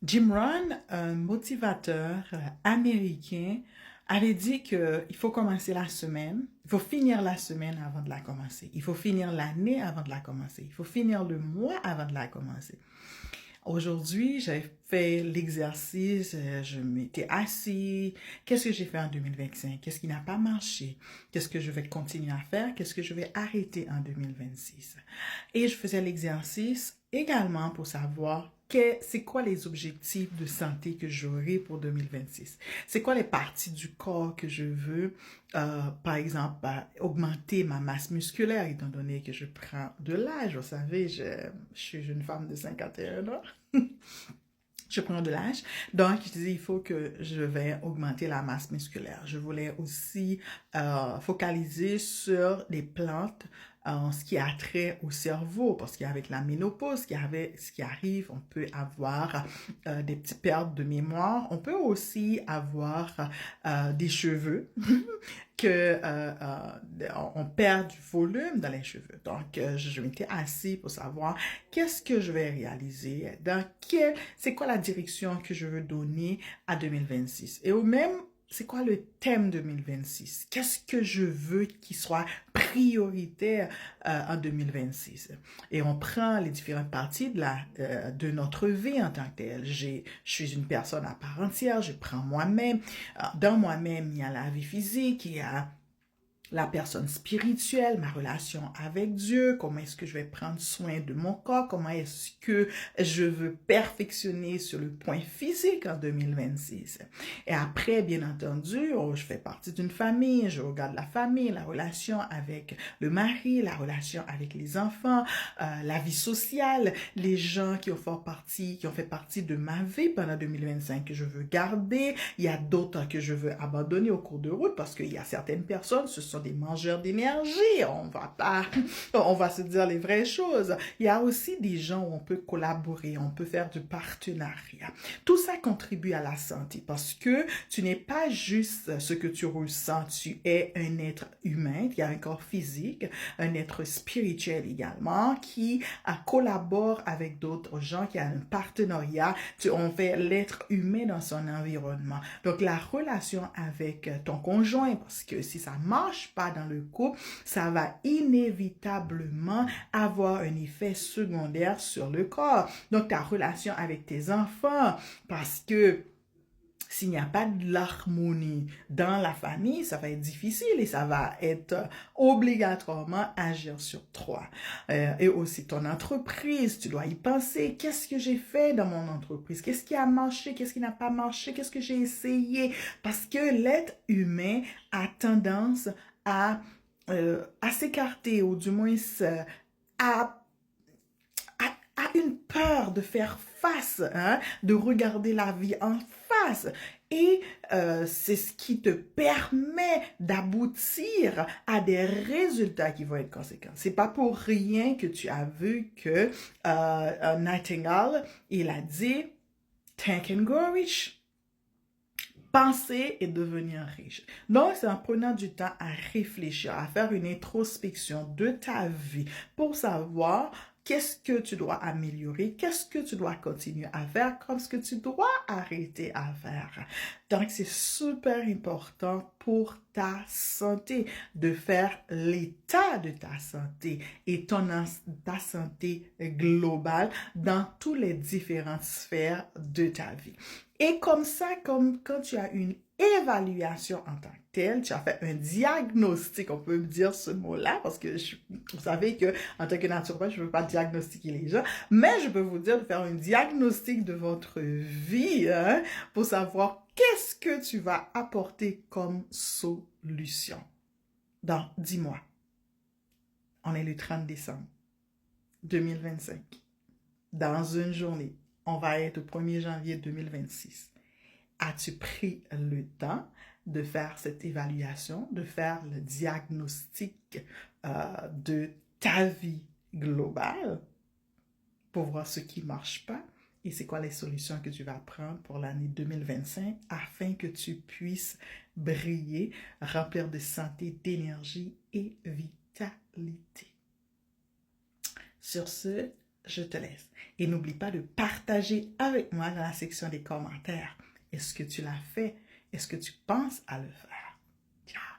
Jim Rohn, un motivateur américain, avait dit qu'il faut commencer la semaine, il faut finir la semaine avant de la commencer, il faut finir l'année avant de la commencer, il faut finir le mois avant de la commencer. Aujourd'hui, j'ai fait l'exercice, je m'étais assis, qu'est-ce que j'ai fait en 2025, qu'est-ce qui n'a pas marché, qu'est-ce que je vais continuer à faire, qu'est-ce que je vais arrêter en 2026. Et je faisais l'exercice également pour savoir c'est quoi les objectifs de santé que j'aurai pour 2026. C'est quoi les parties du corps que je veux, par exemple, augmenter ma masse musculaire, étant donné que je prends de l'âge. Vous savez, je suis une femme de 51 ans. Je prends de l'âge. Donc, je disais, il faut que je vais augmenter la masse musculaire. Je voulais aussi focaliser sur les plantes en ce qui a trait au cerveau, parce qu'avec la ménopause, ce qui arrive, on peut avoir des petites pertes de mémoire. On peut aussi avoir des cheveux que on perd du volume dans les cheveux. Donc, je m'étais assis pour savoir qu'est-ce que je vais réaliser, c'est quoi la direction que je veux donner à 2026. Et au même, c'est quoi le thème 2026? Qu'est-ce que je veux qui soit prioritaire en 2026? Et on prend les différentes parties de notre vie en tant que telle. Je suis une personne à part entière, je prends moi-même. Dans moi-même, il y a la vie physique, il y a la personne spirituelle, ma relation avec Dieu, comment est-ce que je vais prendre soin de mon corps, comment est-ce que je veux perfectionner sur le point physique en 2026. Et après, bien entendu, je fais partie d'une famille, je regarde la famille, la relation avec le mari, la relation avec les enfants, la vie sociale, les gens qui ont fait partie de ma vie pendant 2025 que je veux garder. Il y a d'autres que je veux abandonner au cours de route parce qu'il y a certaines personnes, ce sont des mangeurs d'énergie. On va se dire les vraies choses. Il y a aussi des gens où on peut collaborer, on peut faire du partenariat. Tout ça contribue à la santé parce que tu n'es pas juste ce que tu ressens, tu es un être humain, qui a un corps physique, un être spirituel également, qui collabore avec d'autres gens, qui a un partenariat. On fait l'être humain dans son environnement. Donc, la relation avec ton conjoint, parce que si ça marche pas dans le couple, ça va inévitablement avoir un effet secondaire sur le corps. Donc, ta relation avec tes enfants, parce que s'il n'y a pas de l'harmonie dans la famille, ça va être difficile et ça va être obligatoirement agir sur toi. Et aussi ton entreprise, tu dois y penser. Qu'est-ce que j'ai fait dans mon entreprise? Qu'est-ce qui a marché? Qu'est-ce qui n'a pas marché? Qu'est-ce que j'ai essayé? Parce que l'être humain a tendance à s'écarter ou du moins à a une peur de faire face, hein, de regarder la vie en face. Et c'est ce qui te permet d'aboutir à des résultats qui vont être conséquents. C'est pas pour rien que tu as vu que Nightingale, il a dit Think and grow rich. Penser et devenir riche. Donc, c'est en prenant du temps à réfléchir, à faire une introspection de ta vie pour savoir qu'est-ce que tu dois améliorer, qu'est-ce que tu dois continuer à faire, comme ce que tu dois arrêter à faire. Donc, c'est super important pour ta santé de faire l'état de ta santé et ta santé globale dans toutes les différentes sphères de ta vie. Et comme ça, comme quand tu as une évaluation en tant que telle, tu as fait un diagnostic, on peut dire ce mot-là, parce que vous savez que en tant que naturopathe, je ne veux pas diagnostiquer les gens, mais je peux vous dire de faire un diagnostic de votre vie, hein, pour savoir qu'est-ce que tu vas apporter comme solution. Donc, dis-moi, on est le 30 décembre 2025. Dans une journée, on va être au 1er janvier 2026. As-tu pris le temps de faire cette évaluation, de faire le diagnostic de ta vie globale pour voir ce qui ne marche pas et c'est quoi les solutions que tu vas prendre pour l'année 2025 afin que tu puisses briller, remplir de santé, d'énergie et vitalité. Sur ce, je te laisse. Et n'oublie pas de partager avec moi dans la section des commentaires. Est-ce que tu l'as fait? Est-ce que tu penses à le faire? Ciao!